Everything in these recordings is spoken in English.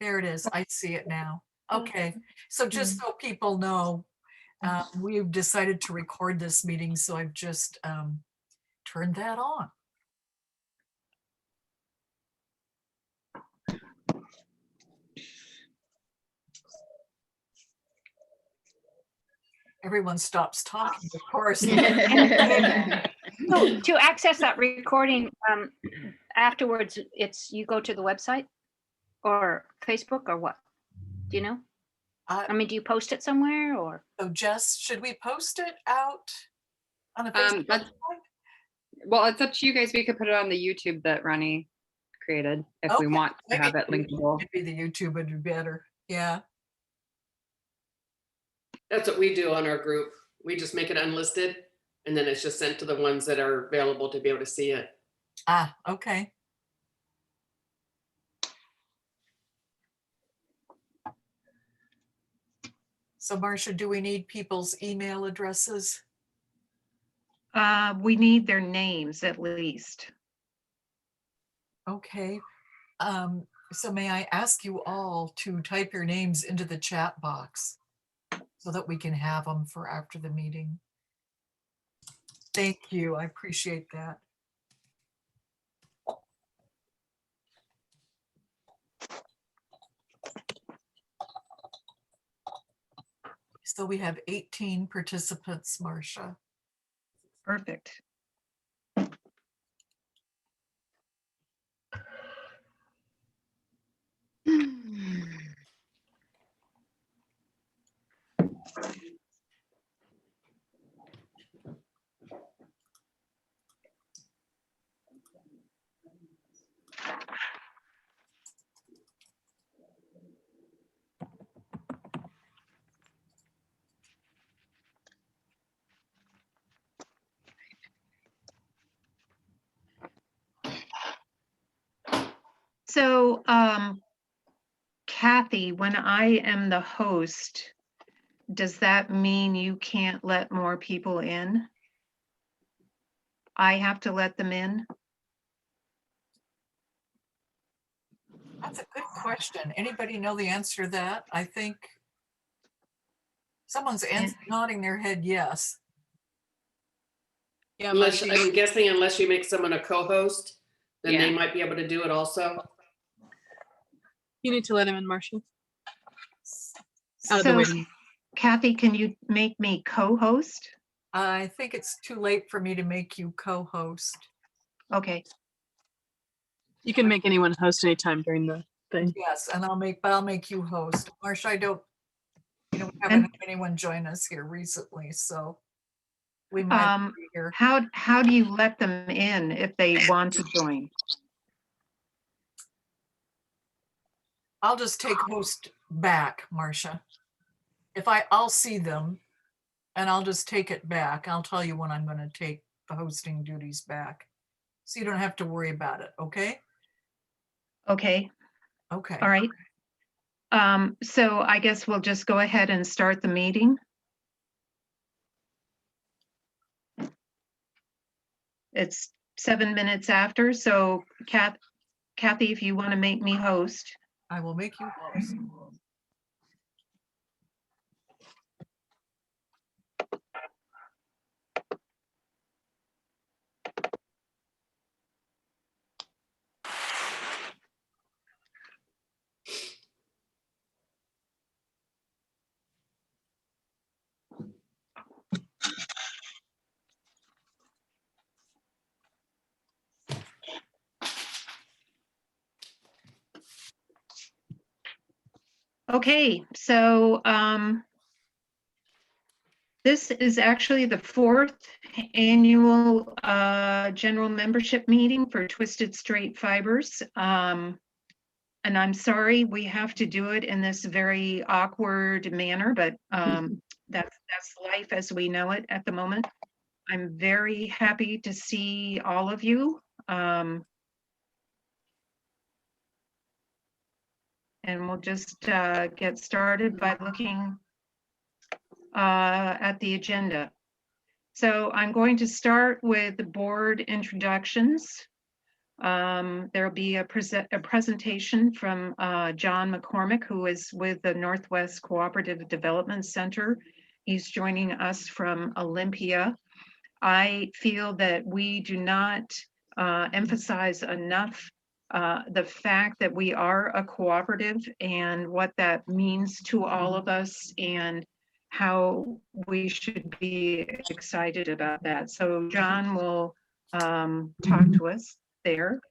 There it is. I see it now. Okay, so just so people know, we've decided to record this meeting, so I've just turned that on. Everyone stops talking, of course. So to access that recording afterwards, you go to the website or Facebook or what? Do you know? I mean, do you post it somewhere or? So Jess, should we post it out on the Facebook site? Well, it's up to you guys. We could put it on the YouTube that Ronnie created if we want to have it linkable. Maybe the YouTube would be better. Yeah. That's what we do on our group. We just make it unlisted and then it's just sent to the ones that are available to be able to see it. Ah, okay. So Marcia, do we need people's email addresses? We need their names at least. Okay. So may I ask you all to type your names into the chat box so that we can have them for after the meeting. Thank you. I appreciate that. So we have 18 participants, Marcia. Perfect. So, Kathy, when I am the host, does that mean you can't let more people in? I have to let them in? That's a good question. Anybody know the answer to that? I think someone's nodding their head yes. Yeah, I'm guessing unless you make someone a co-host, then they might be able to do it also. You need to let him in, Marcia. So, Kathy, can you make me co-host? I think it's too late for me to make you co-host. Okay. You can make anyone host anytime during the thing. Yes, and I'll make you host. Marcia, I don't, we haven't had anyone join us here recently, so we might be here. How do you let them in if they want to join? I'll just take host back, Marcia. I'll see them and I'll just take it back. I'll tell you when I'm going to take the hosting duties back. So you don't have to worry about it, okay? Okay. Okay. All right. So I guess we'll just go ahead and start the meeting. It's 7 minutes after, so Kathy, if you want to make me host. I will make you host. Okay, so this is actually the 4th annual general membership meeting for Twisted Strait Fibers. And I'm sorry we have to do it in this very awkward manner, but that's life as we know it at the moment. I'm very happy to see all of you. And we'll just get started by looking at the agenda. So I'm going to start with the board introductions. There'll be a presentation from John McCormick, who is with the Northwest Cooperative Development Center. He's joining us from Olympia. I feel that we do not emphasize enough the fact that we are a cooperative and what that means to all of us and how we should be excited about that. So John will talk to us there.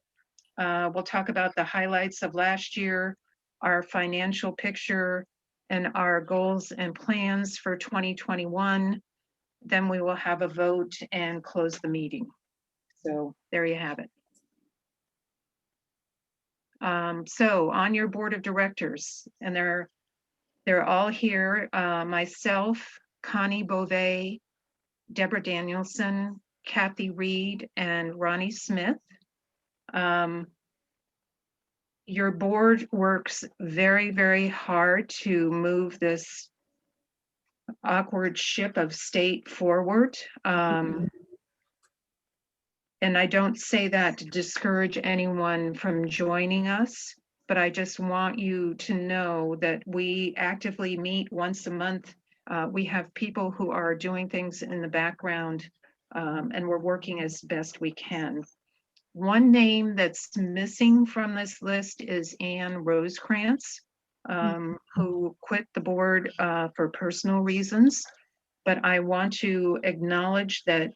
We'll talk about the highlights of last year, our financial picture, and our goals and plans for 2021. Then we will have a vote and close the meeting. So there you have it. So on your board of directors, and they're all here, myself, Connie Beauvais, Deborah Danielson, Kathy Reed, and Ronnie Smith. Your board works very, very hard to move this awkward ship of state forward. And I don't say that to discourage anyone from joining us, but I just want you to know that we actively meet once a month. We have people who are doing things in the background, and we're working as best we can. One name that's missing from this list is Anne Rosecrans, who quit the board for personal reasons. But I want to acknowledge that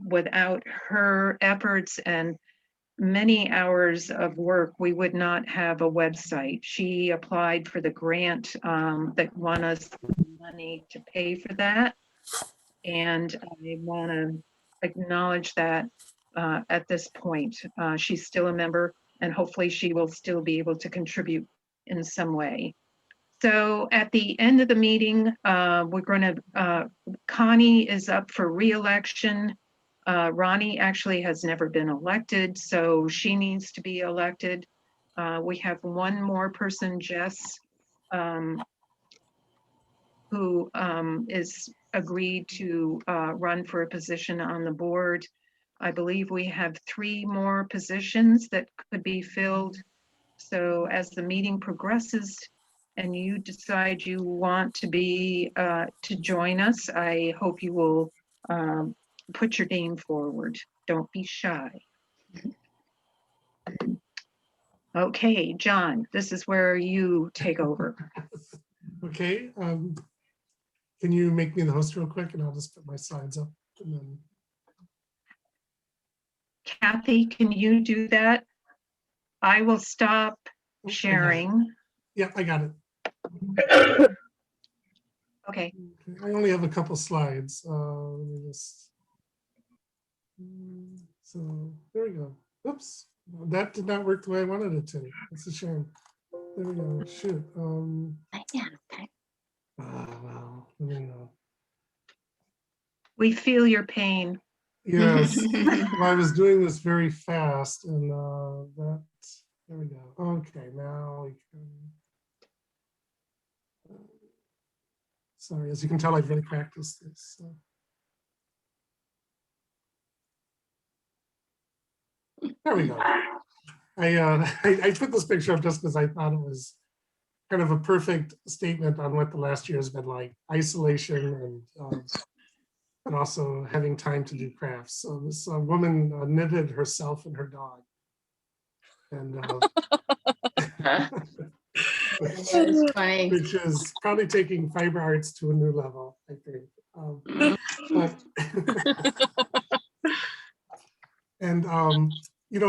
without her efforts and many hours of work, we would not have a website. She applied for the grant that won us the money to pay for that. And I want to acknowledge that at this point. She's still a member, and hopefully she will still be able to contribute in some way. So at the end of the meeting, we're going to, Connie is up for re-election. Ronnie actually has never been elected, so she needs to be elected. We have one more person, Jess, who is agreed to run for a position on the board. I believe we have 3 more positions that could be filled. So as the meeting progresses and you decide you want to be to join us, I hope you will put your name forward. Don't be shy. Okay, John, this is where you take over. Okay, can you make me the host real quick, and I'll just put my slides up and then. Kathy, can you do that? I will stop sharing. Yeah, I got it. Okay. I only have a couple slides. Let me just. So there we go. Oops, that did not work the way I wanted it to. It's a shame. There we go. Shoot. Well, there we go. We feel your pain. Yes, well, I was doing this very fast, and that's, there we go. Okay, now we can. Sorry, as you can tell, I've really practiced this. So. There we go. I put this picture up just because I thought it was kind of a perfect statement on what the last year has been like: isolation and also having time to do crafts. So this woman knitted herself and her dog. And which is probably taking fiber arts to a new level, I think.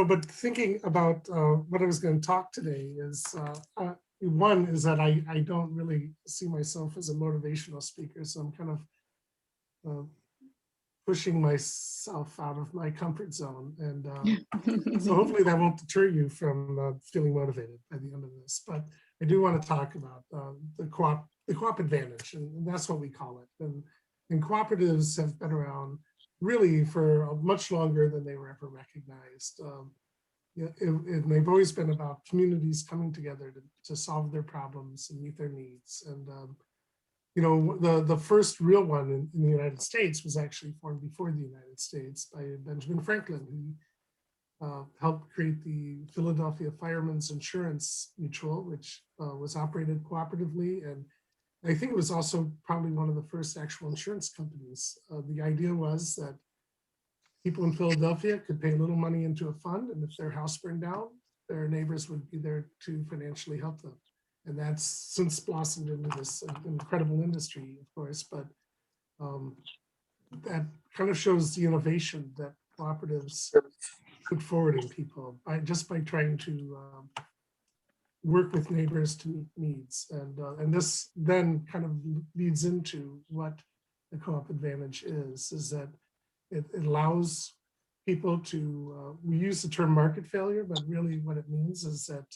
But thinking about what I was going to talk today is, one is that I don't really see myself as a motivational speaker, so I'm kind of pushing myself out of my comfort zone. And so hopefully that won't deter you from feeling motivated by the end of this. But I do want to talk about the co-op advantage, and that's what we call it. And cooperatives have been around really for much longer than they were ever recognized. And they've always been about communities coming together to solve their problems and meet their needs. And the first real one in the United States was actually formed before the United States by Benjamin Franklin, helped create the Philadelphia Firemen's Insurance Mutual, which was operated cooperatively. And I think it was also probably one of the first actual insurance companies. The idea was that people in Philadelphia could pay a little money into a fund, and if their house burned down, their neighbors would be there to financially help them. And that's since blossomed into this incredible industry, of course, but that kind of shows the innovation that cooperatives put forward in people just by trying to work with neighbors to meet needs. And this then kind of leads into what the co-op advantage is that it allows people to, we use the term market failure, but really what it means is that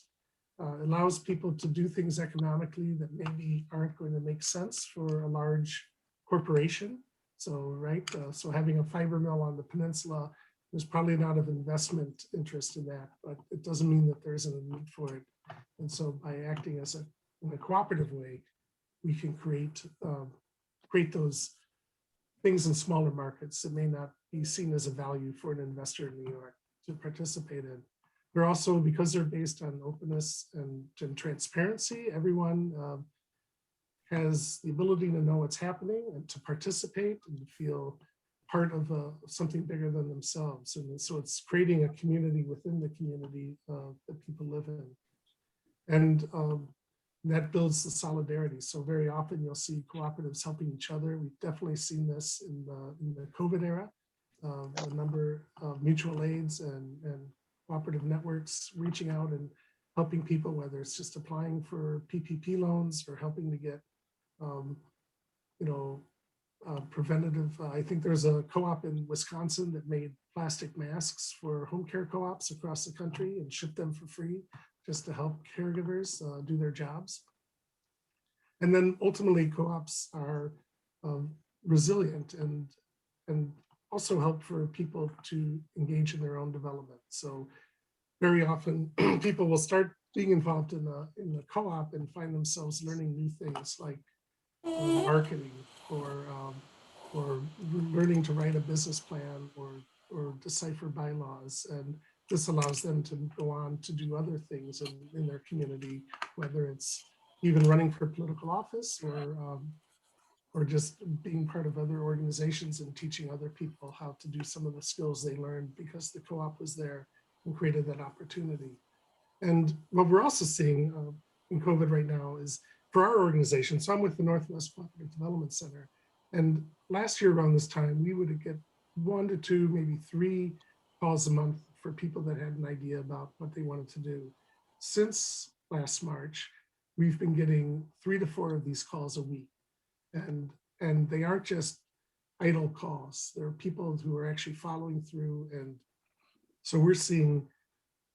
it allows people to do things economically that maybe aren't going to make sense for a large corporation. So, right, so having a fiber mill on the peninsula, there's probably not of investment interest in that, but it doesn't mean that there isn't a need for it. And so by acting as in a cooperative way, we can create those things in smaller markets that may not be seen as a value for an investor in New York to participate in. They're also, because they're based on openness and transparency, everyone has the ability to know what's happening and to participate and to feel part of something bigger than themselves. And so it's creating a community within the community that people live in. And that builds the solidarity. So very often you'll see cooperatives helping each other. We've definitely seen this in the COVID era, a number of mutual aids and cooperative networks reaching out and helping people, whether it's just applying for PPP loans or helping to get, preventative. I think there's a co-op in Wisconsin that made plastic masks for home care co-ops across the country and shipped them for free just to help caregivers do their jobs. And then ultimately co-ops are resilient and also help for people to engage in their own development. So very often people will start being involved in the co-op and find themselves learning new things like marketing or learning to write a business plan or decipher bylaws. And this allows them to go on to do other things in their community, whether it's even running for political office or just being part of other organizations and teaching other people how to do some of the skills they learned because the co-op was there and created that opportunity. And what we're also seeing in COVID right now is for our organization, so I'm with the Northwest Cooperative Development Center, and last year around this time, we would get 1 to 2, maybe 3 calls a month for people that had an idea about what they wanted to do. Since last March, we've been getting 3 to 4 of these calls a week. And they aren't just idle calls. There are people who are actually following through. And so we're seeing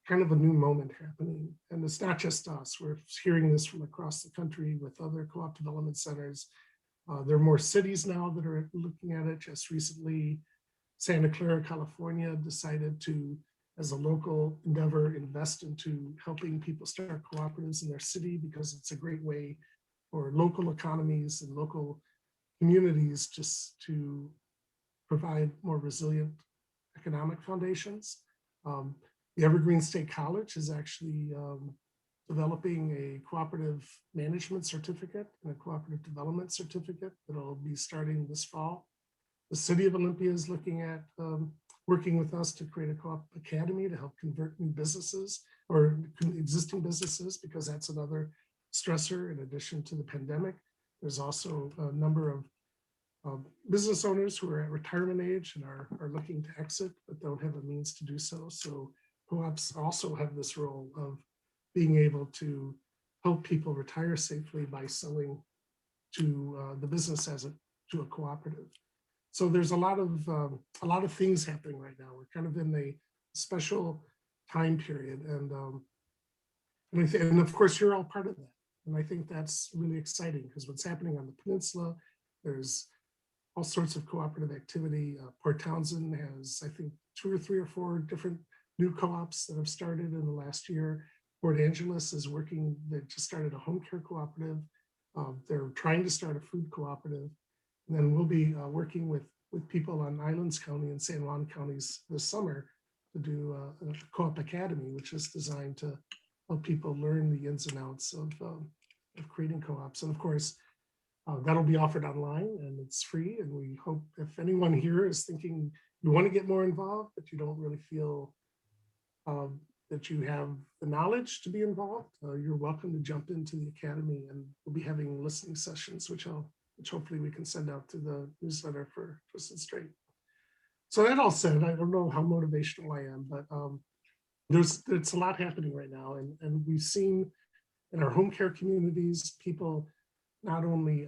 kind of a new moment happening. And it's not just us. We're hearing this from across the country with other co-op development centers. There are more cities now that are looking at it. Just recently, Santa Clara, California decided to, as a local endeavor, invest into helping people start cooperatives in their city because it's a great way for local economies and local communities just to provide more resilient economic foundations. The Evergreen State College is actually developing a cooperative management certificate and a cooperative development certificate that'll be starting this fall. The City of Olympia is looking at working with us to create a co-op academy to help convert new businesses or existing businesses, because that's another stressor in addition to the pandemic. There's also a number of business owners who are at retirement age and are looking to exit, but don't have a means to do so. So co-ops also have this role of being able to help people retire safely by selling to the business to a cooperative. So there's a lot of things happening right now. We're kind of in a special time period, and of course you're all part of that. And I think that's really exciting because what's happening on the peninsula, there's all sorts of cooperative activity. Port Townsend has, I think, 2 or 3 or 4 different new co-ops that have started in the last year. Port Angeles is working, they just started a home care cooperative. They're trying to start a food cooperative. And then we'll be working with people on Islands County and San Juan counties this summer to do a co-op academy, which is designed to help people learn the ins and outs of creating co-ops. And of course, that'll be offered online and it's free. And we hope if anyone here is thinking you want to get more involved, but you don't really feel that you have the knowledge to be involved, you're welcome to jump into the academy, and we'll be having listening sessions, which hopefully we can send out to the newsletter for Twisted Strait. So that all said, I don't know how motivational I am, but there's a lot happening right now, and we've seen in our home care communities people not only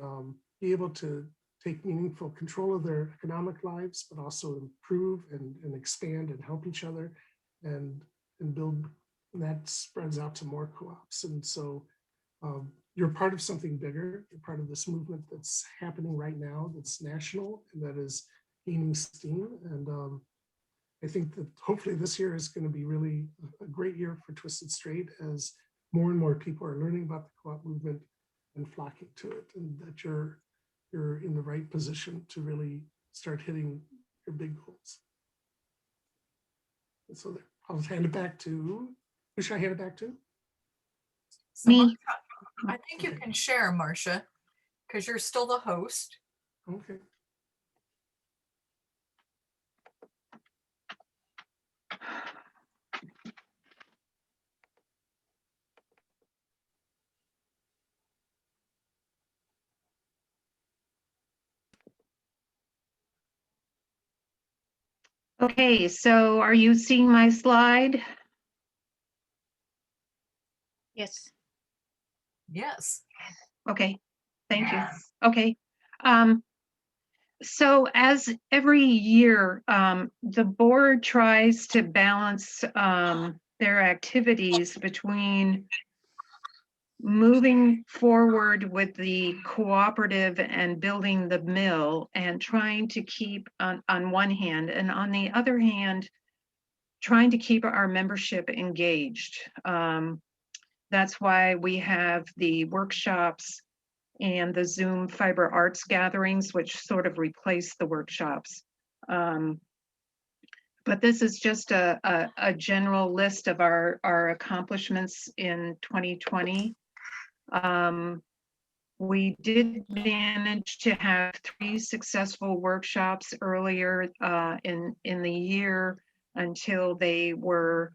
be able to take meaningful control of their economic lives, but also improve and expand and help each other and build, and that spreads out to more co-ops. And so you're part of something bigger. You're part of this movement that's happening right now, that's national and that is gaining steam. And I think that hopefully this year is going to be really a great year for Twisted Strait, as more and more people are learning about the co-op movement and flocking to it, and that you're in the right position to really start hitting your big goals. And so I'll hand it back to, who should I hand it back to? So Me. Marcia, I think you can share, Marcia, because you're still the host. Okay. Okay, so are you seeing my slide? Yes. Yes. Okay, thank you. Okay. So as every year, the board tries to balance their activities between moving forward with the cooperative and building the mill and trying to keep on one hand, and on the other hand, trying to keep our membership engaged. That's why we have the workshops and the Zoom fiber arts gatherings, which sort of replace the workshops. But this is just a general list of our accomplishments in 2020. We did manage to have 3 successful workshops earlier in the year until they were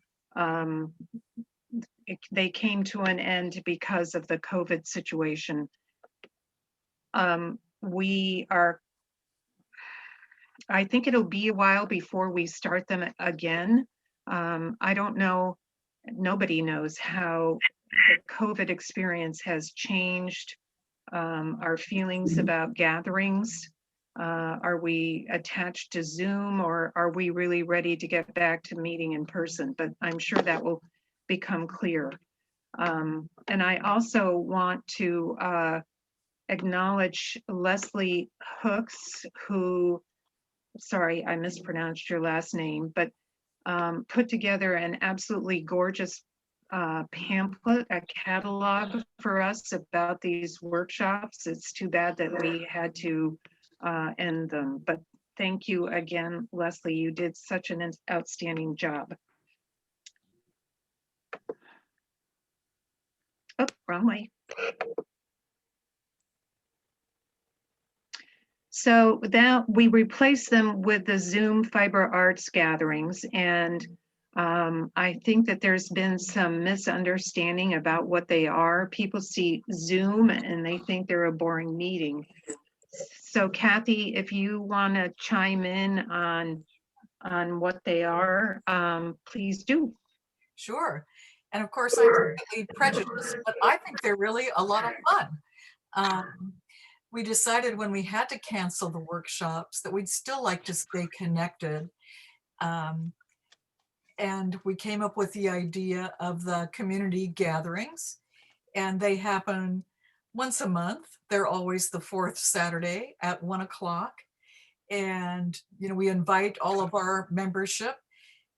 they came to an end because of the COVID situation. I think it'll be a while before we start them again. I don't know, nobody knows how the COVID experience has changed our feelings about gatherings. Are we attached to Zoom, or are we really ready to get back to meeting in person? But I'm sure that will become clear. And I also want to acknowledge Leslie Hooks, who, sorry, I mispronounced your last name, but put together an absolutely gorgeous pamphlet, a catalog for us about these workshops. It's too bad that we had to end them, but thank you again, Leslie. You did such an outstanding job. Oh, wrong way. So that we replaced them with the Zoom fiber arts gatherings, and I think that there's been some misunderstanding about what they are. People see Zoom and they think they're a boring meeting. So Kathy, if you want to chime in on what they are, please do. Sure. And of course, I'm completely prejudiced, but I think they're really a lot of fun. We decided when we had to cancel the workshops that we'd still like to stay connected. And we came up with the idea of the community gatherings, and they happen once a month. They're always the 4th Saturday at 1 o'clock. And, you know, we invite all of our membership,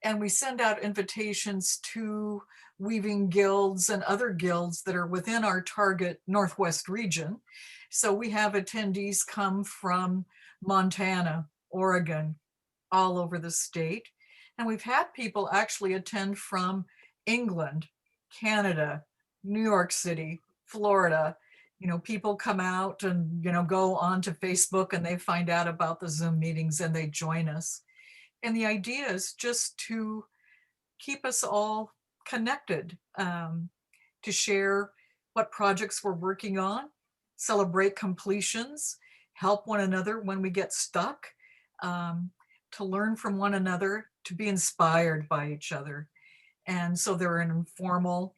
and we send out invitations to weaving guilds and other guilds that are within our target Northwest region. So we have attendees come from Montana, Oregon, all over the state. And we've had people actually attend from England, Canada, New York City, Florida. You know, people come out and, you know, go onto Facebook and they find out about the Zoom meetings and they join us. And the idea is just to keep us all connected, to share what projects we're working on, celebrate completions, help one another when we get stuck, to learn from one another, to be inspired by each other. And so they're an informal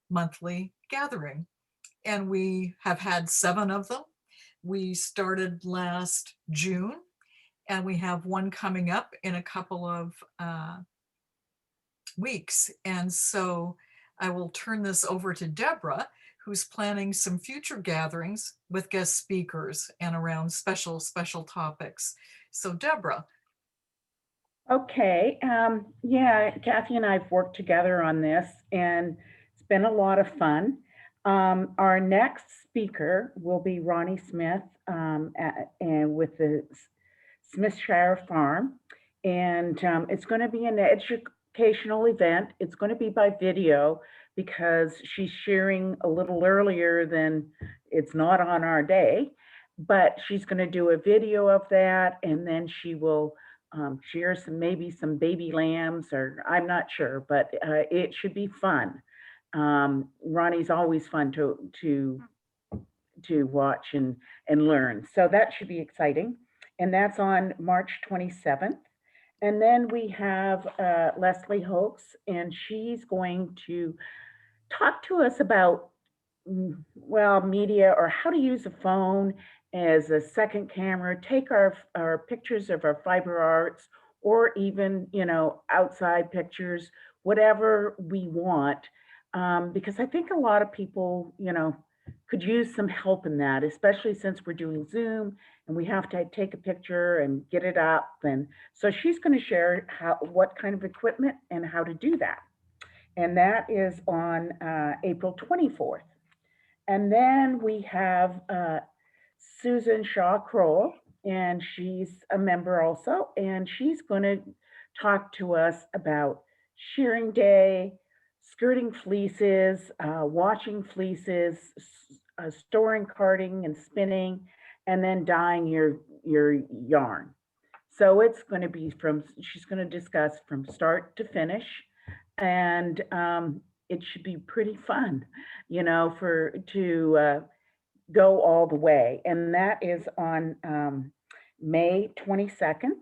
monthly gathering. And we have had 7 of them. We started last June, and we have one coming up in a couple of weeks. And so I will turn this over to Deborah, who's planning some future gatherings with guest speakers and around special topics. So Deborah. Okay, yeah, Kathy and I've worked together on this and it's been a lot of fun. Our next speaker will be Ronnie Smith and with the Smithshire Farm. And it's going to be an educational event. It's going to be by video because she's sharing a little earlier than it's not on our day, but she's going to do a video of that and then she will share maybe some baby lambs, or I'm not sure, but it should be fun. Ronnie's always fun to watch and learn. So that should be exciting. And that's on March 27th. And then we have Leslie Hoax, and she's going to talk to us about, well, media or how to use a phone as a second camera, take our pictures of our fiber arts, or even, you know, outside pictures, whatever we want. Because I think a lot of people, you know, could use some help in that, especially since we're doing Zoom and we have to take a picture and get it up. And so she's going to share what kind of equipment and how to do that. And that is on April 24th. And then we have Susan Shaw Kroll, and she's a member also, and she's going to talk to us about shearing day, skirting fleeces, washing fleeces, storing, carding, and spinning, and then dyeing your yarn. So it's going to be she's going to discuss from start to finish, and it should be pretty fun, you know, to go all the way. And that is on May 22nd.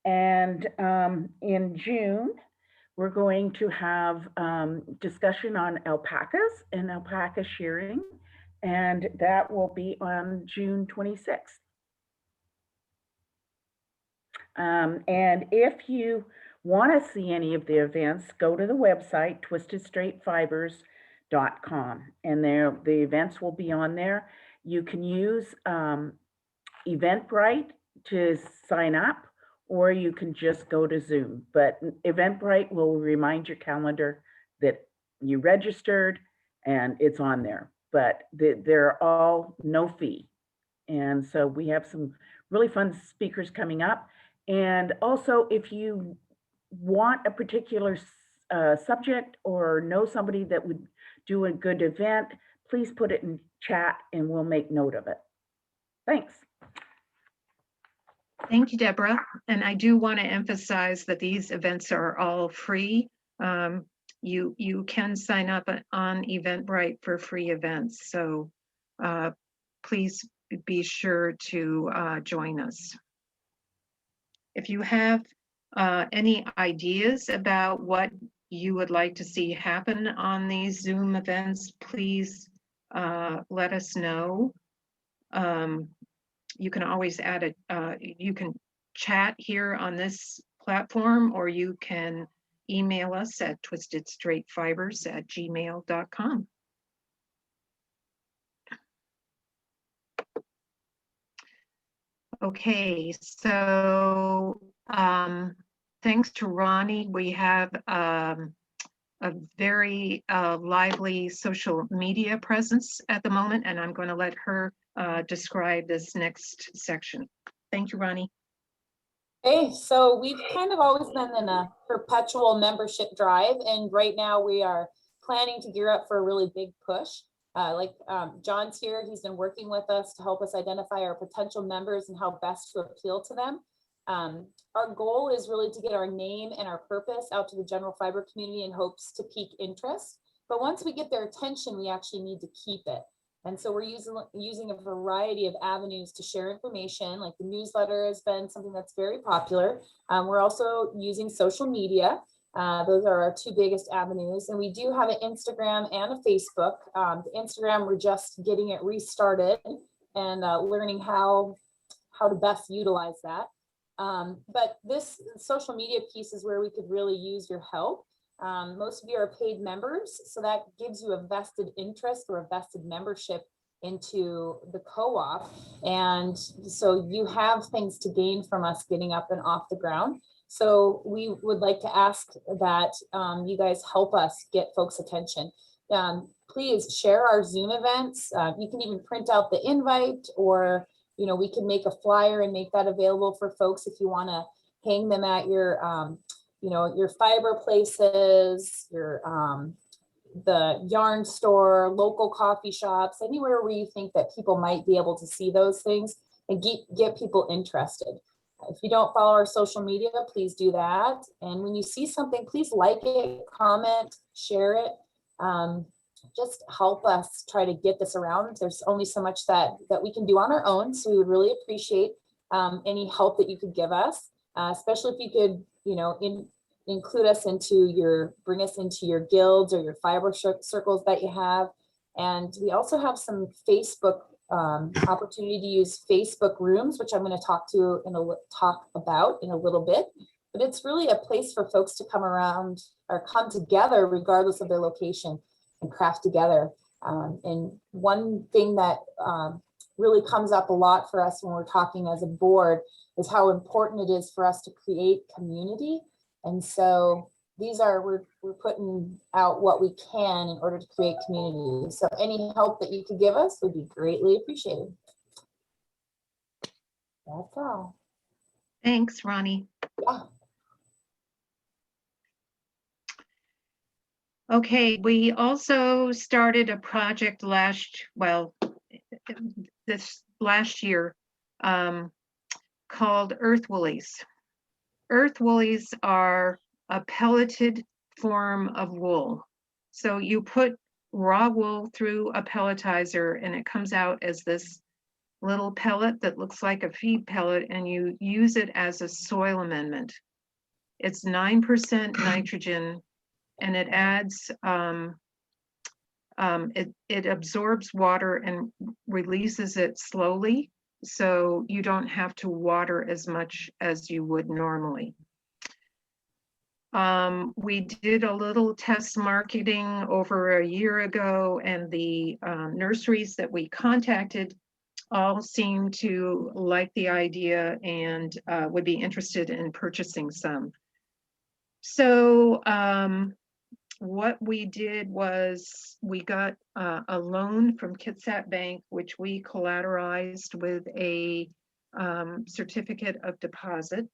And in June, we're going to have discussion on alpacas and alpaca shearing, and that will be on June 26th. And if you want to see any of the events, go to the website, twistedstraightfibers.com, and there the events will be on there. You can use Eventbrite to sign up, or you can just go to Zoom. But Eventbrite will remind your calendar that you registered and it's on there. But they're all no fee. And so we have some really fun speakers coming up. And also, if you want a particular subject or know somebody that would do a good event, please put it in chat and we'll make note of it. Thanks. Thank you, Deborah. And I do want to emphasize that these events are all free. You can sign up on Eventbrite for free events. So please be sure to join us. If you have any ideas about what you would like to see happen on these Zoom events, please let us know. You can always add it, you can chat here on this platform, or you can email us at twistedstraightfibers@gmail.com. Okay, so thanks to Ronnie, we have a very lively social media presence at the moment, and I'm going to let her describe this next section. Thank you, Ronnie. Hey, so we've kind of always been in a perpetual membership drive, and right now we are planning to gear up for a really big push. John's here, he's been working with us to help us identify our potential members and how best to appeal to them. Our goal is really to get our name and our purpose out to the general fiber community in hopes to pique interest. But once we get their attention, we actually need to keep it. And so we're using a variety of avenues to share information, like the newsletter has been something that's very popular. We're also using social media. Those are our two biggest avenues. And we do have an Instagram and a Facebook. The Instagram, we're just getting it restarted and learning how to best utilize that. But this social media piece is where we could really use your help. Most of you are paid members, so that gives you a vested interest or a vested membership into the co-op. And so you have things to gain from us getting up and off the ground. So we would like to ask that you guys help us get folks' attention. Please share our Zoom events. You can even print out the invite, or we can make a flyer and make that available for folks if you want to hang them at your your fiber places, the yarn store, local coffee shops, anywhere where you think that people might be able to see those things and get people interested. If you don't follow our social media, please do that. And when you see something, please like it, comment, share it. Just help us try to get this around. There's only so much that we can do on our own. So we would really appreciate any help that you could give us, especially if you could, include us bring us into your guilds or your fiber circles that you have. And we also have some Facebook opportunity to use Facebook rooms, which I'm going to talk about in a little bit. But it's really a place for folks to come around or come together regardless of their location and craft together. And one thing that really comes up a lot for us when we're talking as a board is how important it is for us to create community. And so we're putting out what we can in order to create community. So any help that you could give us would be greatly appreciated. That's all. Thanks, Ronnie. Yeah. Okay, we also started a project this last year called Earth Woolies. Earth woolies are a pelleted form of wool. So you put raw wool through a pelletizer and it comes out as this little pellet that looks like a feed pellet, and you use it as a soil amendment. It's 9% nitrogen, and it adds, it absorbs water and releases it slowly. So you don't have to water as much as you would normally. We did a little test marketing over a year ago, and the nurseries that we contacted all seemed to like the idea and would be interested in purchasing some. So what we did was we got a loan from Kitsap Bank, which we collateralized with a certificate of deposit.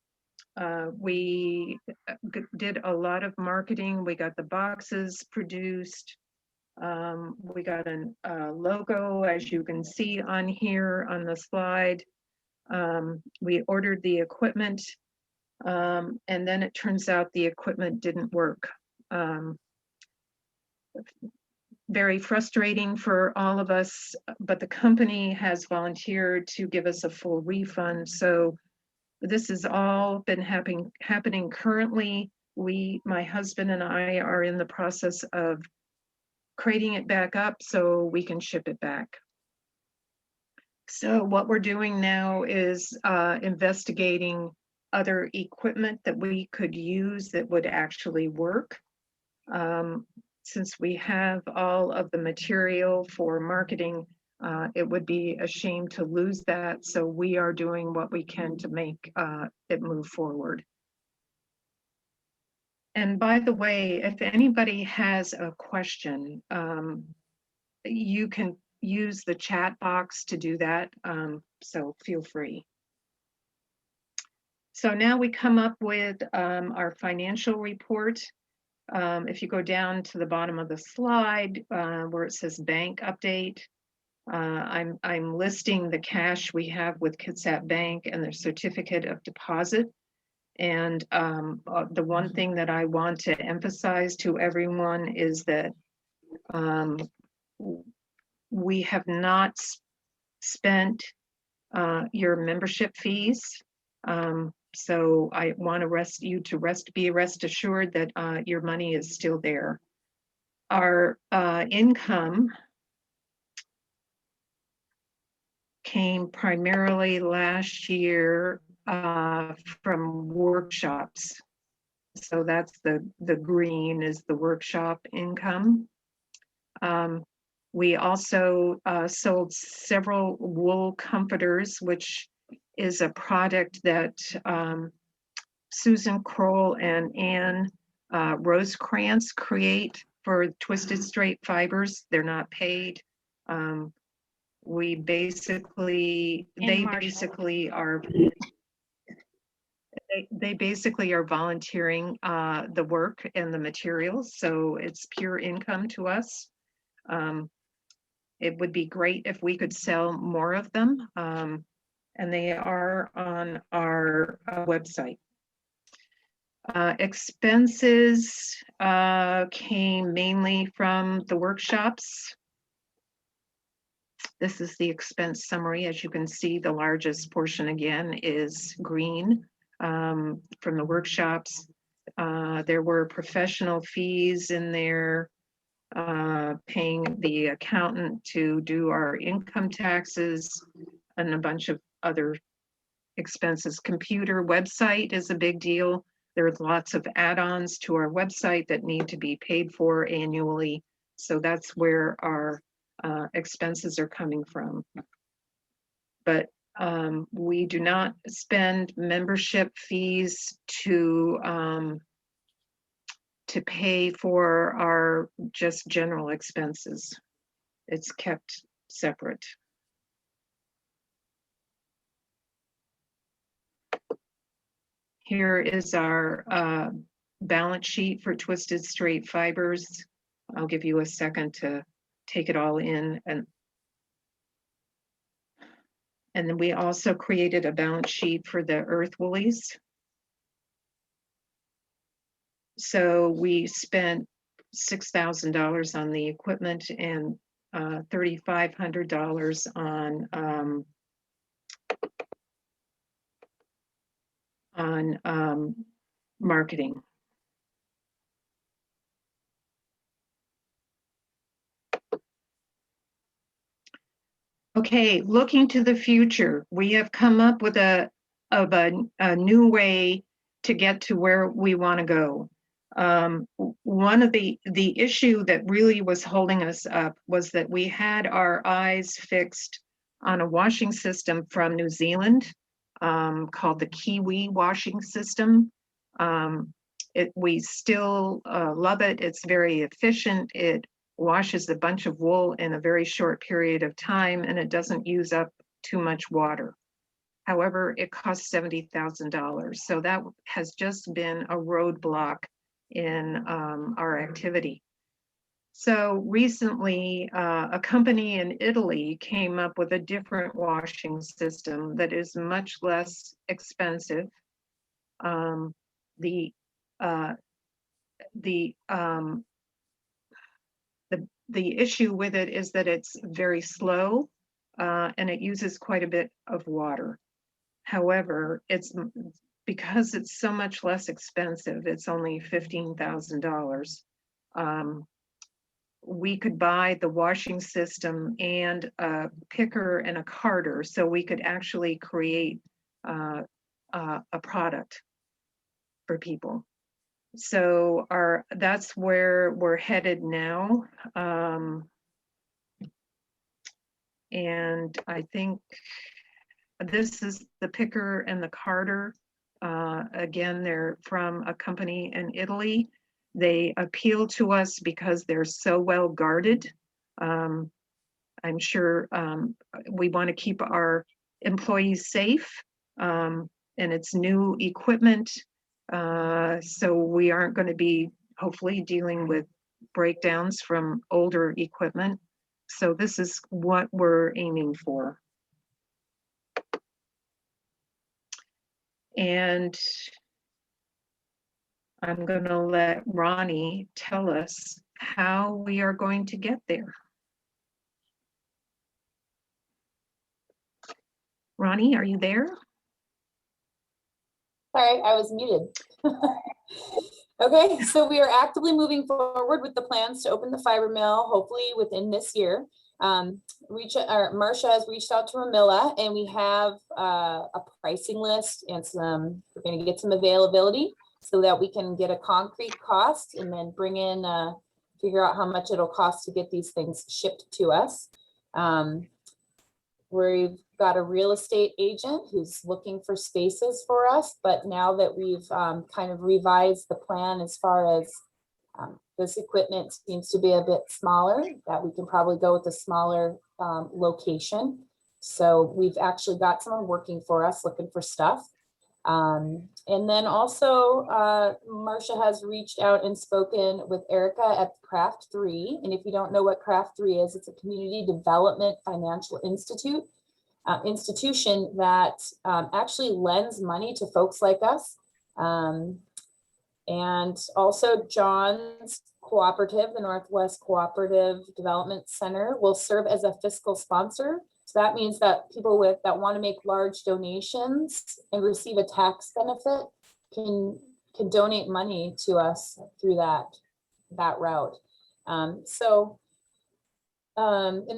We did a lot of marketing. We got the boxes produced. We got a logo, as you can see on here on the slide. We ordered the equipment, and then it turns out the equipment didn't work. Very frustrating for all of us, but the company has volunteered to give us a full refund. So this has all been happening currently. My husband and I are in the process of crating it back up so we can ship it back. So what we're doing now is investigating other equipment that we could use that would actually work. Since we have all of the material for marketing, it would be a shame to lose that. So we are doing what we can to make it move forward. And by the way, if anybody has a question, you can use the chat box to do that. So feel free. So now we come up with our financial report. If you go down to the bottom of the slide where it says bank update, I'm listing the cash we have with Kitsap Bank and their certificate of deposit. And the one thing that I want to emphasize to everyone is that we have not spent your membership fees. So I want to be rest assured that your money is still there. Our income came primarily last year from workshops. So that's the green is the workshop income. We also sold several wool comforters, which is a product that Susan Kroll and Ann Rosecrans create for Twisted Strait Fibers. They're not paid. They basically are volunteering the work and the materials, so it's pure income to us. It would be great if we could sell more of them, and they are on our website. Expenses came mainly from the workshops. This is the expense summary. As you can see, the largest portion again is green from the workshops. There were professional fees in there, paying the accountant to do our income taxes and a bunch of other expenses. Computer website is a big deal. There's lots of add-ons to our website that need to be paid for annually. So that's where our expenses are coming from. But we do not spend membership fees to pay for our just general expenses. It's kept separate. Here is our balance sheet for Twisted Strait Fibers. I'll give you a second to take it all in. And then we also created a balance sheet for the earth woolies. So we spent $6,000 on the equipment and $3,500 on marketing. Okay, looking to the future, we have come up with a new way to get to where we want to go. One of the issue that really was holding us up was that we had our eyes fixed on a washing system from New Zealand called the Kiwi washing system. We still love it. It's very efficient. It washes a bunch of wool in a very short period of time, and it doesn't use up too much water. However, it costs $70,000. So that has just been a roadblock in our activity. So recently, a company in Italy came up with a different washing system that is much less expensive. The issue with it is that it's very slow and it uses quite a bit of water. However, because it's so much less expensive, it's only $15,000. We could buy the washing system and a picker and a carder, so we could actually create a product for people. So that's where we're headed now. And I think this is the picker and the carder. Again, they're from a company in Italy. They appeal to us because they're so well guarded. I'm sure we want to keep our employees safe. and it's new equipment. So we aren't going to be hopefully dealing with breakdowns from older equipment. So this is what we're aiming for. And I'm going to let Ronnie tell us how we are going to get there. Ronnie, are you there? Sorry, I was muted. Okay, so we are actively moving forward with the plans to open the fiber mill, hopefully within this year. Marcia has reached out to Ramilla, and we have a pricing list and we're going to get some availability so that we can get a concrete cost and then bring in, figure out how much it'll cost to get these things shipped to us. We've got a real estate agent who's looking for spaces for us, but now that we've kind of revised the plan as far as this equipment seems to be a bit smaller, that we can probably go with a smaller location. So we've actually got someone working for us looking for stuff. And then also Marcia has reached out and spoken with Erica at Craft 3. And if you don't know what Craft 3 is, it's a community development financial institution that actually lends money to folks like us. And also John's cooperative, the Northwest Cooperative Development Center, will serve as a fiscal sponsor. So that means that people that want to make large donations and receive a tax benefit can donate money to us through that route. And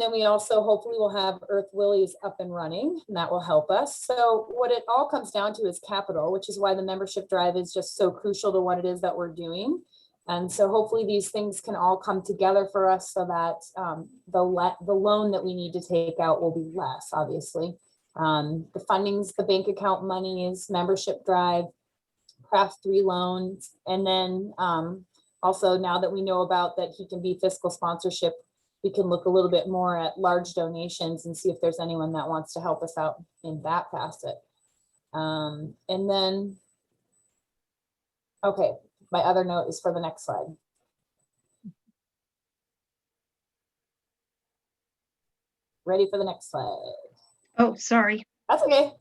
then we also hopefully will have Earth Willies up and running, and that will help us. So what it all comes down to is capital, which is why the membership drive is just so crucial to what it is that we're doing. And so hopefully these things can all come together for us so that the loan that we need to take out will be less, obviously. The fundings, the bank account monies, membership drive, Craft 3 loans, and then also now that we know about that he can be fiscal sponsorship, we can look a little bit more at large donations and see if there's anyone that wants to help us out in that facet. And then, okay, my other note is for the next slide. Ready for the next slide? Oh, sorry. That's okay.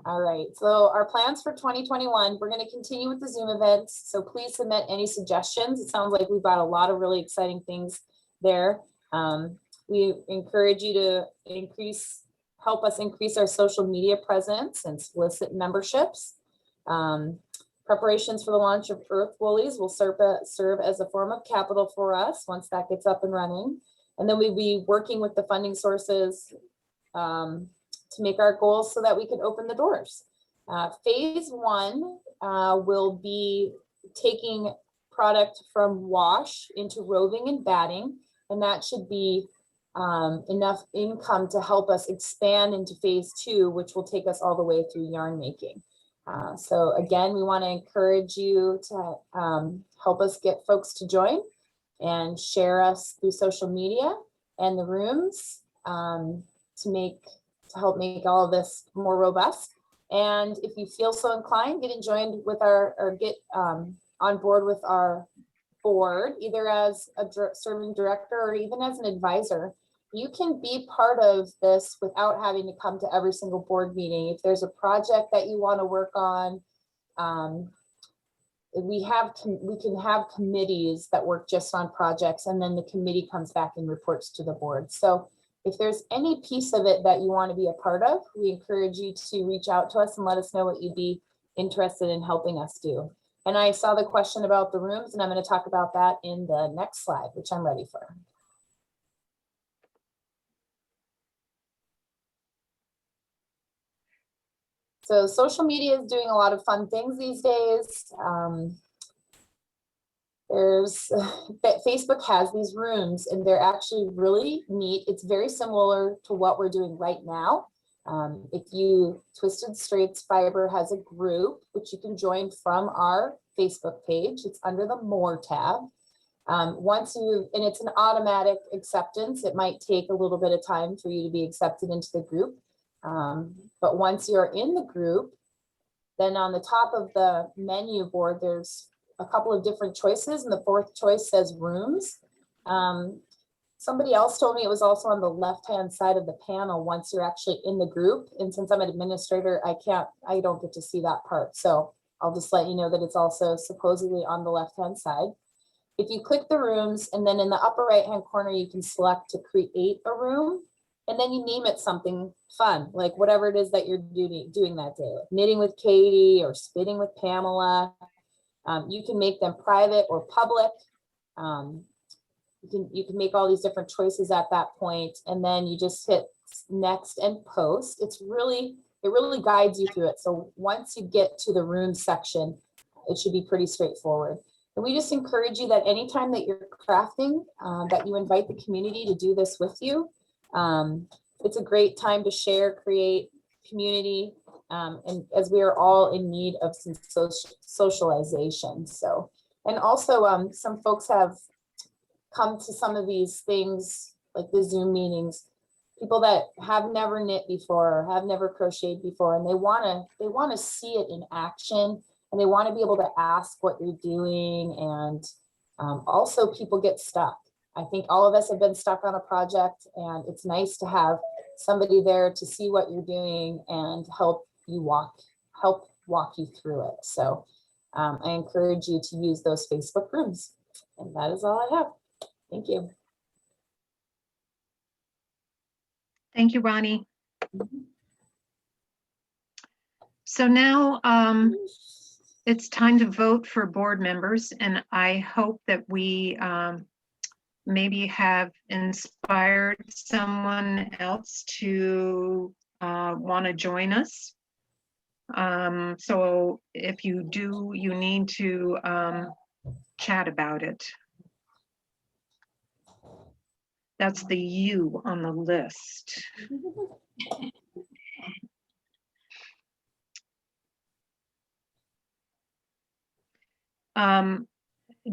All right, so our plans for 2021, we're going to continue with the Zoom events. So please submit any suggestions. It sounds like we've got a lot of really exciting things there. We encourage you to help us increase our social media presence and solicit memberships. Preparations for the launch of Earth Woolies will serve as a form of capital for us once that gets up and running. And then we'll be working with the funding sources to make our goals so that we can open the doors. Phase 1 will be taking product from wash into roving and batting, and that should be enough income to help us expand into phase 2, which will take us all the way through yarn making. So again, we want to encourage you to help us get folks to join and share us through social media and the rooms to help make all of this more robust. And if you feel so inclined, get joined with or get on board with our board, either as a serving director or even as an advisor. You can be part of this without having to come to every single board meeting. If there's a project that you want to work on, we can have committees that work just on projects, and then the committee comes back and reports to the board. So if there's any piece of it that you want to be a part of, we encourage you to reach out to us and let us know what you'd be interested in helping us do. And I saw the question about the rooms, and I'm going to talk about that in the next slide, which I'm ready for. So social media is doing a lot of fun things these days. Facebook has these rooms, and they're actually really neat. It's very similar to what we're doing right now. Twisted Straits Fiber has a group which you can join from our Facebook page. It's under the More tab. And it's an automatic acceptance. It might take a little bit of time for you to be accepted into the group. But once you're in the group, then on the top of the menu board, there's a couple of different choices, and the fourth choice says rooms. Somebody else told me it was also on the left-hand side of the panel once you're actually in the group. And since I'm an administrator, I don't get to see that part. So I'll just let you know that it's also supposedly on the left-hand side. If you click the rooms, and then in the upper right-hand corner, you can select to create a room, and then you name it something fun, like whatever it is that you're doing that day, like knitting with Katie or spitting with Pamela. You can make them private or public. You can make all these different choices at that point, and then you just hit next and post. It really guides you through it. So once you get to the room section, it should be pretty straightforward. And we just encourage you that anytime that you're crafting, that you invite the community to do this with you. It's a great time to share, create community, and as we are all in need of some socialization. So, and also some folks have come to some of these things like the Zoom meetings, people that have never knit before, have never crocheted before, and they want to see it in action, and they want to be able to ask what you're doing. And also people get stuck. I think all of us have been stuck on a project, and it's nice to have somebody there to see what you're doing and help walk you through it. So I encourage you to use those Facebook rooms. And that is all I have. Thank you. Thank you, Ronnie. So now it's time to vote for board members, and I hope that we maybe have inspired someone else to want to join us. So if you do, you need to chat about it. That's the you on the list.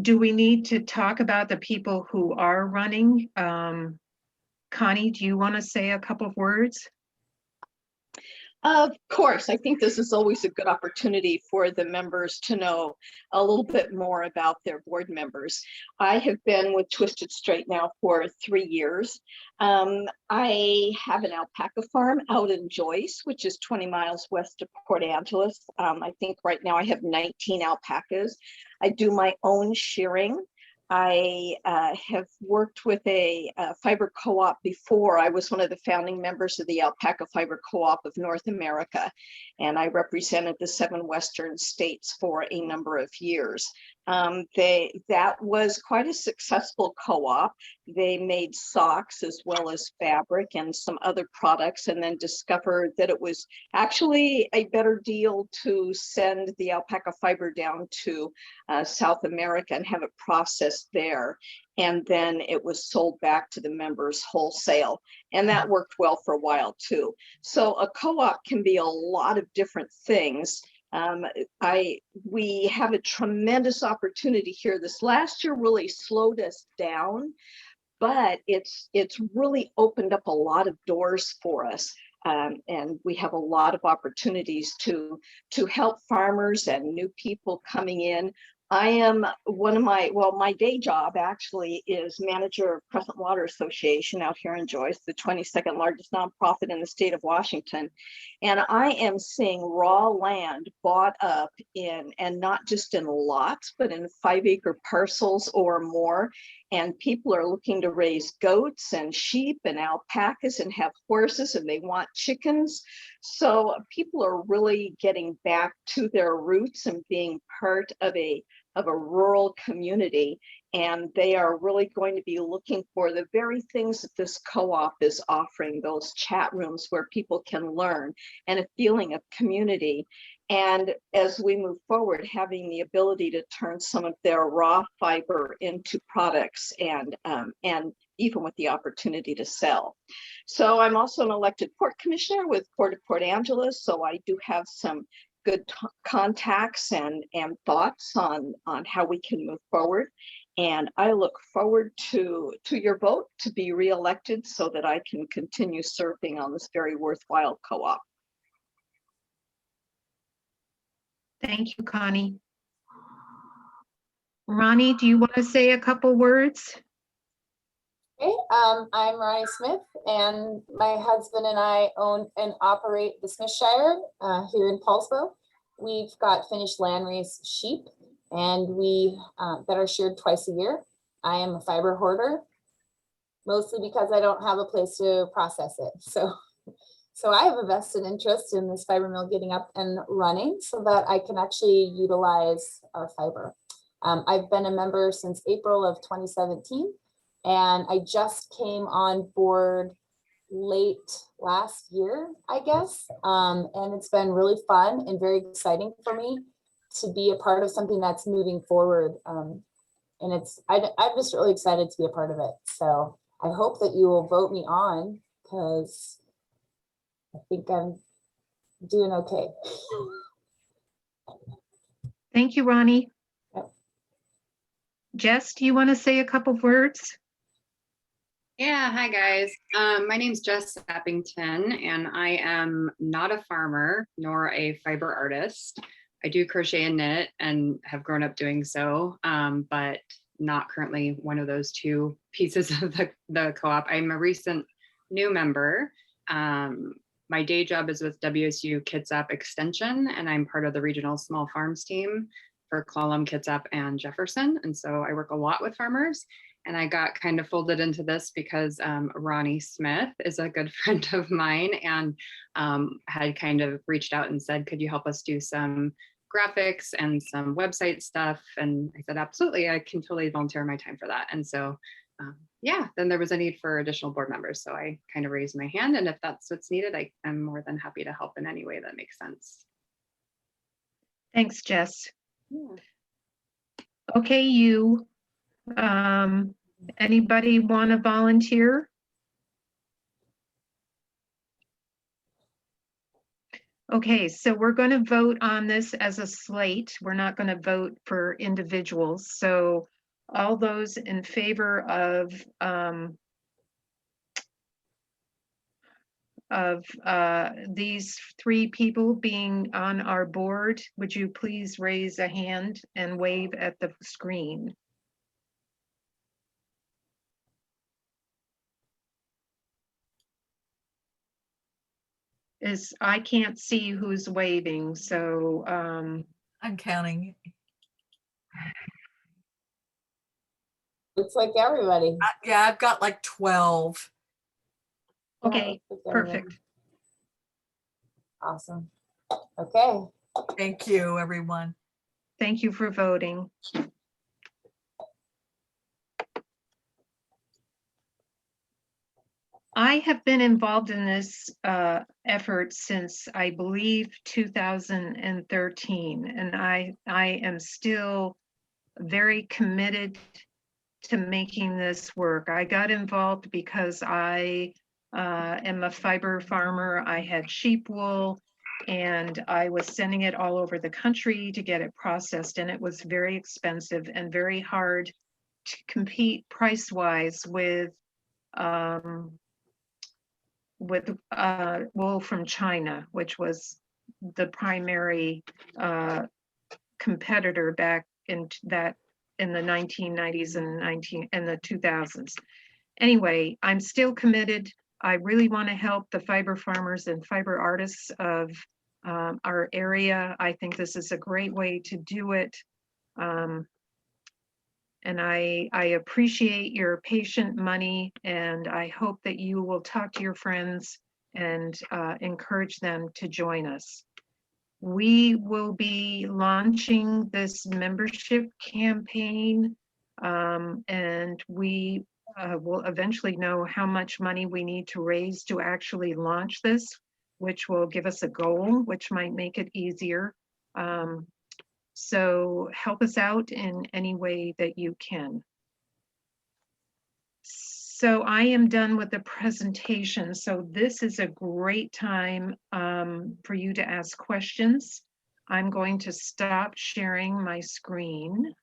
Do we need to talk about the people who are running? Connie, do you want to say a couple of words? Of course, I think this is always a good opportunity for the members to know a little bit more about their board members. I have been with Twisted Strait now for 3 years. I have an alpaca farm out in Joyce, which is 20 miles west of Port Angeles. I think right now I have 19 alpacas. I do my own shearing. I have worked with a fiber co-op before. I was one of the founding members of the Alpaca Fiber Co-op of North America, and I represented the 7 Western states for a number of years. That was quite a successful co-op. They made socks as well as fabric and some other products, and then discovered that it was actually a better deal to send the alpaca fiber down to South America and have it processed there. And then it was sold back to the members wholesale. And that worked well for a while too. So a co-op can be a lot of different things. We have a tremendous opportunity here. This last year really slowed us down, but it's really opened up a lot of doors for us. And we have a lot of opportunities to help farmers and new people coming in. I am my day job actually is manager of Crescent Water Association out here in Joyce, the 22nd largest nonprofit in the state of Washington. And I am seeing raw land bought up in, and not just in lots, but in 5-acre parcels or more. And people are looking to raise goats and sheep and alpacas and have horses, and they want chickens. So people are really getting back to their roots and being part of a rural community, and they are really going to be looking for the very things that this co-op is offering, those chat rooms where people can learn and a feeling of community. And as we move forward, having the ability to turn some of their raw fiber into products and even with the opportunity to sell. So I'm also an elected port commissioner with Port of Port Angeles, so I do have some good contacts and thoughts on how we can move forward. And I look forward to your vote to be reelected so that I can continue serving on this very worthwhile co-op. Thank you, Connie. Ronnie, do you want to say a couple words? Okay, I'm Ronnie Smith, and my husband and I own and operate the Smithshire here in Paulsboro. We've got finished landrace sheep, and we that are sheared twice a year. I am a fiber hoarder, mostly because I don't have a place to process it. So I have a vested interest in this fiber mill getting up and running so that I can actually utilize our fiber. I've been a member since April of 2017, and I just came on board late last year, I guess. And it's been really fun and very exciting for me to be a part of something that's moving forward. And I'm just really excited to be a part of it. So I hope that you will vote me on, because I think I'm doing okay. Thank you, Ronnie. Yep. Jess, do you want to say a couple words? Yeah, hi guys. My name's Jess Sappington, and I am not a farmer nor a fiber artist. I do crochet and knit and have grown up doing so, but not currently one of those two pieces of the co-op. I'm a recent new member. My day job is with WSU Kitsap Extension, and I'm part of the regional small farms team for Clallam, Kitsap, and Jefferson. And so I work a lot with farmers. And I got kind of folded into this because Ronnie Smith is a good friend of mine, and had kind of reached out and said, could you help us do some graphics and some website stuff? And I said, absolutely, I can totally volunteer my time for that. And so, yeah, then there was a need for additional board members. So I kind of raised my hand, and if that's what's needed, I'm more than happy to help in any way that makes sense. Thanks, Jess. Yeah. Okay, you. Anybody want to volunteer? Okay, so we're going to vote on this as a slate. We're not going to vote for individuals. So all those in favor of these three people being on our board, would you please raise a hand and wave at the screen? I can't see who's waving, so I'm counting. Looks like everybody. Yeah, I've got like 12. okay, Looks like everybody. perfect. Awesome. Okay. Thank you, everyone. Thank you for voting. I have been involved in this effort since, I believe, 2013, and I am still very committed to making this work. I got involved because I am a fiber farmer. I had sheep wool, and I was sending it all over the country to get it processed, and it was very expensive and very hard to compete price-wise with wool from China, which was the primary competitor back in the 1990s and the 2000s. Anyway, I'm still committed. I really want to help the fiber farmers and fiber artists of our area. I think this is a great way to do it. And I appreciate your patient money, and I hope that you will talk to your friends and encourage them to join us. We will be launching this membership campaign, and we will eventually know how much money we need to raise to actually launch this, which will give us a goal, which might make it easier. So help us out in any way that you can. So I am done with the presentation. So this is a great time for you to ask questions. I'm going to stop sharing my screen.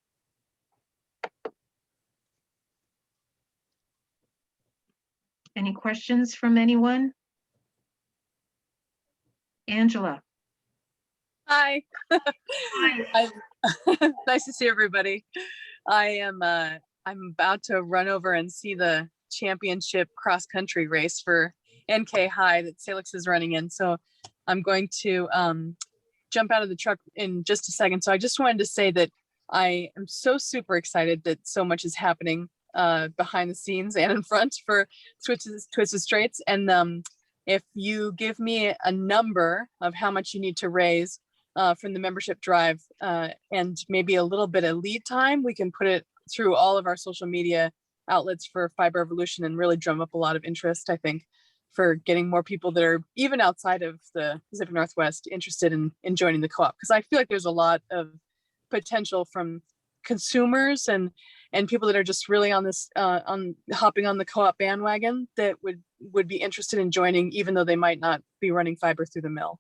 Any questions from anyone? Angela? Hi. Nice to see everybody. I'm about to run over and see the championship cross country race for NK High that Salix is running in. So I'm going to jump out of the truck in just a second. So I just wanted to say that I am so super excited that so much is happening behind the scenes and in front for Twisted Straits. And if you give me a number of how much you need to raise from the membership drive and maybe a little bit of lead time, we can put it through all of our social media outlets for Fiber Evolution and really drum up a lot of interest, I think, for getting more people that are even outside of the Pacific Northwest interested in joining the co-op. Because I feel like there's a lot of potential from consumers and people that are just really on this on hopping on the co-op bandwagon that would be interested in joining, even though they might not be running fiber through the mill.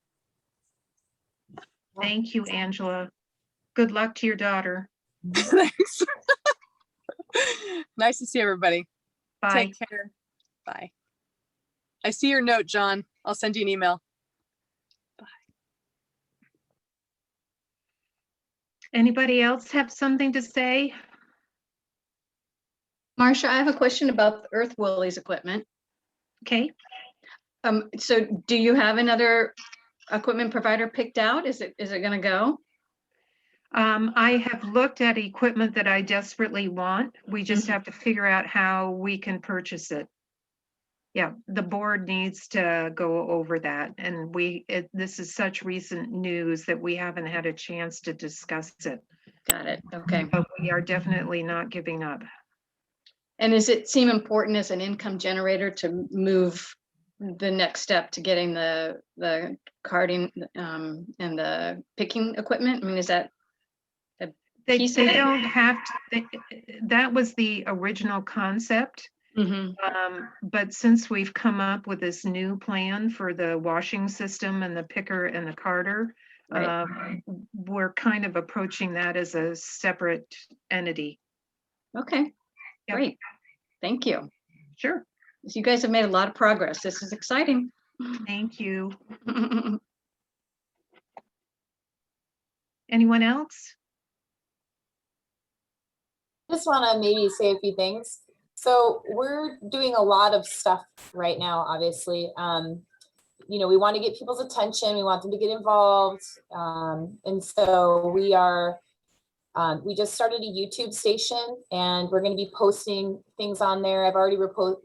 Thank you, Angela. Good luck to your daughter. Thanks. Nice to see everybody. Bye. Take care. Bye. I see your note, John. I'll send you an email. Anybody else have something to say? Marcia, I have a question about the Earth Woolies equipment. Okay. So do you have another equipment provider picked out? Is it going to go? I have looked at equipment that I desperately want. We just have to figure out how we can purchase it. Yeah, the board needs to go over that. And this is such recent news that we haven't had a chance to discuss it. Got it. Okay. But we are definitely not giving up. And does it seem important as an income generator to move the next step to getting the carding and the picking equipment? I mean, is that They piece of it? don't have to, that was the original concept. But since we've come up with this new plan for the washing system and the picker and the carder, Right. we're kind of approaching that as a separate entity. Okay, Yep. great. Thank you. Sure. You guys have made a lot of progress. This is exciting. Thank you. Anyone else? Just want to maybe say a few things. So we're doing a lot of stuff right now, obviously. You know, we want to get people's attention. We want them to get involved. And so we just started a YouTube station and we're going to be posting things on there. I've already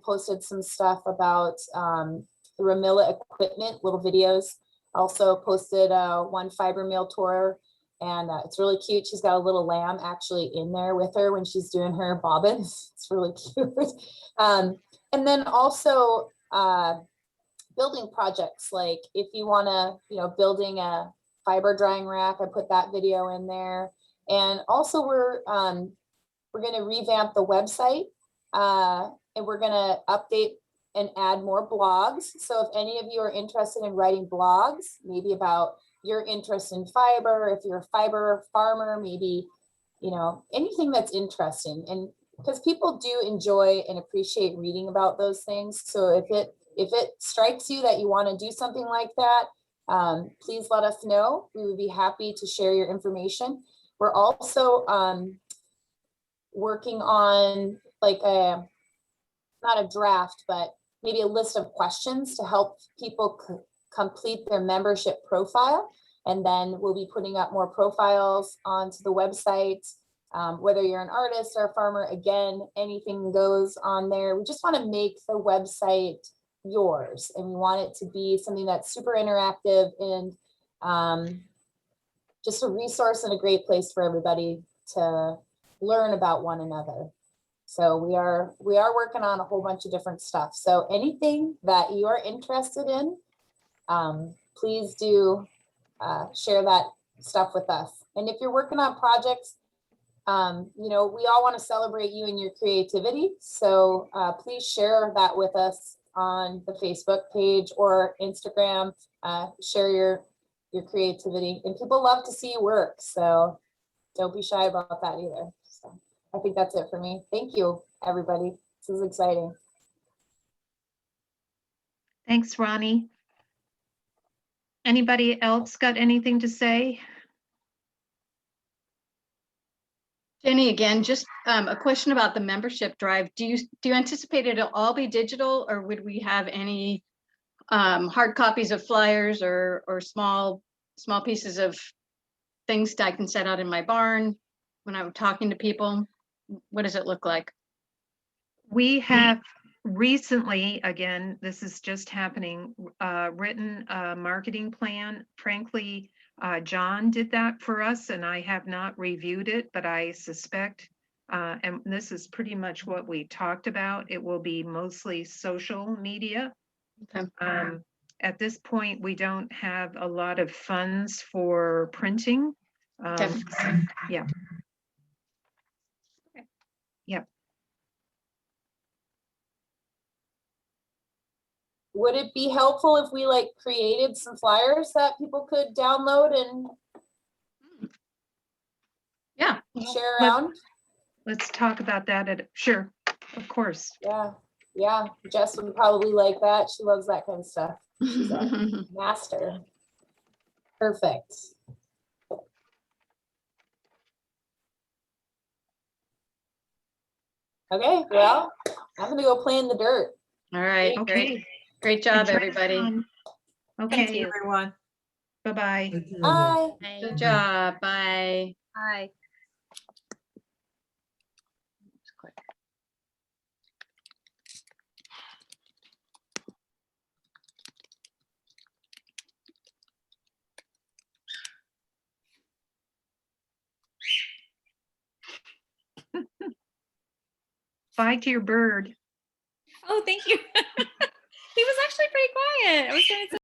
posted some stuff about the Ramilla equipment, little videos. Also posted one fiber mill tour. And it's really cute. She's got a little lamb actually in there with her when she's doing her bobbins. It's really cute. And then also building projects, like if you want to, you know, building a fiber drying rack, I put that video in there. And also we're going to revamp the website and we're going to update and add more blogs. So if any of you are interested in writing blogs, maybe about your interest in fiber, if you're a fiber farmer, maybe, you know, anything that's interesting. And because people do enjoy and appreciate reading about those things. So if it strikes you that you want to do something like that, please let us know. We would be happy to share your information. We're also working on like not a draft, but maybe a list of questions to help people complete their membership profile. And then we'll be putting up more profiles onto the website. Whether you're an artist or a farmer, again, anything goes on there. We just want to make the website yours. And we want it to be something that's super interactive and just a resource and a great place for everybody to learn about one another. So we are working on a whole bunch of different stuff. So anything that you are interested in, please do share that stuff with us. And if you're working on projects, you know, we all want to celebrate you and your creativity. So please share that with us on the Facebook page or Instagram. Share your creativity, and people love to see you work. So don't be shy about that either. So I think that's it for me. Thank you, everybody. This is exciting. Thanks, Ronnie. Anybody else got anything to say? Jenny, again, just a question about the membership drive. Do you anticipate it'll all be digital, or would we have any hard copies of flyers or small pieces of things that I can set out in my barn when I'm talking to people? What does it look like? We have recently, again, this is just happening, written a marketing plan. Frankly, John did that for us and I have not reviewed it, but I suspect, and this is pretty much what we talked about, it will be mostly social media. Okay. At this point, we don't have a lot of funds for printing. Okay. Yeah. Okay. Yep. Would it be helpful if we like created some flyers that people could download and Yeah. share around? Let's talk about that sure, of course. Yeah, Jess would probably like that. She loves that kind of stuff. She's a master. Perfect. Okay, well, I'm gonna go play in the dirt. All right. Okay. Great job, Enjoy the everybody. fun. Thank Okay, you, everyone. bye-bye. Thank you. Bye. Good job. Bye. Hi. Bye to your bird. Oh, thank you. He was actually pretty quiet. I was going to